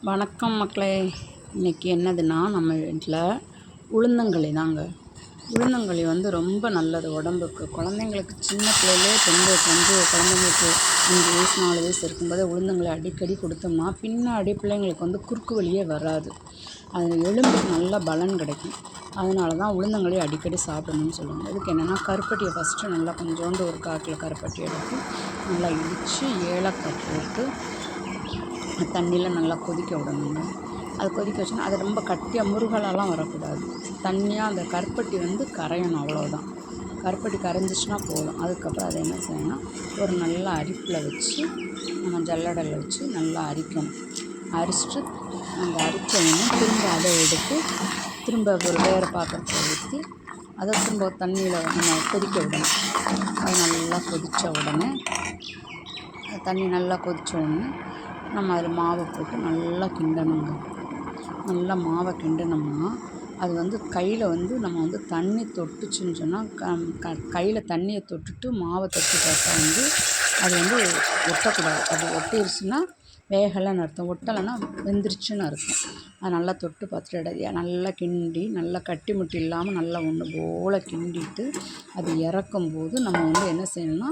வணக்கம் மக்களே. இன்றைக்கி என்னதுன்னா, நம்ம வீட்டில் உளுந்தங்களி தாங்க. உளுந்தங்களி வந்து ரொம்ப நல்லது உடம்புக்கு. குழந்தைங்களுக்கு சின்ன பிள்ளையிலே பெண்களுக்கு வந்து குழந்தைங்களுக்கு 5 வயசு 4 வயசு இருக்கும்போதே உளுந்தங்களி அடிக்கடி கொடுத்தோம்னா பின்னாடி பிள்ளைங்களுக்கு வந்து குறுக்கு வலியே வராது. அது எலும்புக்கு நல்ல பலன் கிடைக்கும். அதனால தான் உளுந்தங்களி அடிக்கடி சாப்பிடணும்னு சொல்லுவாங்க. இதுக்கு என்னென்னா, கருப்பட்டியை ஃபஸ்ட்டு நல்லா கொஞ்சோண்டு ஒரு 1/4 கிலோ கருப்பட்டி எடுத்து நல்லா இடித்து ஏலக்காய் போட்டு தண்ணியில் நல்லா கொதிக்க விடணுங்க. அது கொதிக்க வச்சோன்னா அது ரொம்ப கட்டியாக முருகலாலாம் வரக்கூடாது. தண்ணியாக அந்த கருப்பட்டி வந்து கரையணும், அவ்வளோதான். கருப்பட்டி கரைஞ்சிச்சின்னா போதும். அதுக்கப்புறம் அதை என்ன செய்யணும்னா, ஒரு நல்ல அரிப்பில் வச்சு நம்ம ஜல்லடையில் வச்சு நல்லா அரிக்கணும். அரிச்சிட்டு அந்த அரிச்சோடனே திரும்ப அதை எடுத்து திரும்ப ஒரு வேறு பாத்திரத்தில் ஊற்றி அதை திரும்ப தண்ணியில் நம்ம கொதிக்க விடணும். அது நல்லா கொதித்த உடனே தண்ணி நல்லா கொதித்த உடனே நம்ம அதில் மாவை போட்டு நல்லா கிண்டணுங்க. நல்லா மாவை கிண்டினோம்னா அது வந்து கையில் வந்து நம்ம வந்து தண்ணி தொட்டுச்சுன்னு சொன்னால் கையில் தண்ணியை தொட்டுட்டு மாவை தொட்டு பார்த்தா வந்து அது வந்து ஒட்டக்கூடாது. அது ஒட்டிருச்சுன்னா வேகலைன்னு அர்த்தம், ஒட்டலைன்னா வெந்துருச்சுன்னு அர்த்தம். அது நல்லா தொட்டு பார்த்துட்டு நல்லா கிண்டி நல்லா கட்டி முட்டி இல்லாமல் நல்லா ஒன்று போல் கிண்டிட்டு அது இறக்கும்போது நம்ம வந்து என்ன செய்யணும்னா,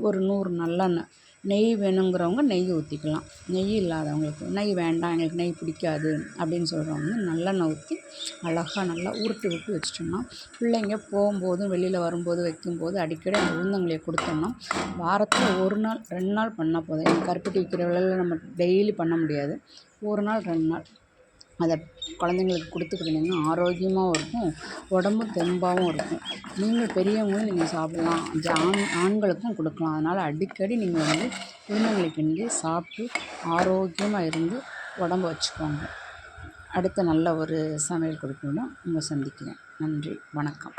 ஒரு 100 நல்லெண்ணெய், நெய் வேணுங்கிறவங்க நெய் ஊற்றிக்கலாம். நெய் இல்லாதவங்களுக்கு, நெய் வேண்டாம் எங்களுக்கு நெய் பிடிக்காது அப்படின்னு சொல்கிறவங்க நல்லெண்ணெய் ஊற்றி அழகாக நல்லா உருட்டி விட்டு வச்சிட்டோம்னா, பிள்ளைங்க போகும்போதும் வெளியில் வரும்போது வைக்கும்போது அடிக்கடி அந்த உளுந்தங்களியை கொடுத்தோம்னா வாரத்தில் 1 நாள் 2 நாள் பண்ணால் போதும். கருப்பட்டி விற்கிற விலையில் நம்ம டெய்லி பண்ண முடியாது. 1 நாள் 2 நாள் அதை குழந்தைங்களுக்கு கொடுத்துக்கிட்டிங்கன்னா ஆரோக்கியமாகவும் இருக்கும், உடம்பும் தெம்பாகவும் இருக்கும். நீங்கள் பெரியவங்களும் நீங்கள் சாப்பிடலாம், ஆண்களுக்கும் கொடுக்கலாம். அதனால் அடிக்கடி நீங்கள் வந்து உளுந்தங்களி கிண்டி சாப்பிட்டு ஆரோக்கியமாக இருந்து உடம்ப வச்சுக்கோங்க. அடுத்த நல்ல ஒரு சமையல் குறிப்போடு உங்களை சந்திக்கிறேன். நன்றி, வணக்கம்.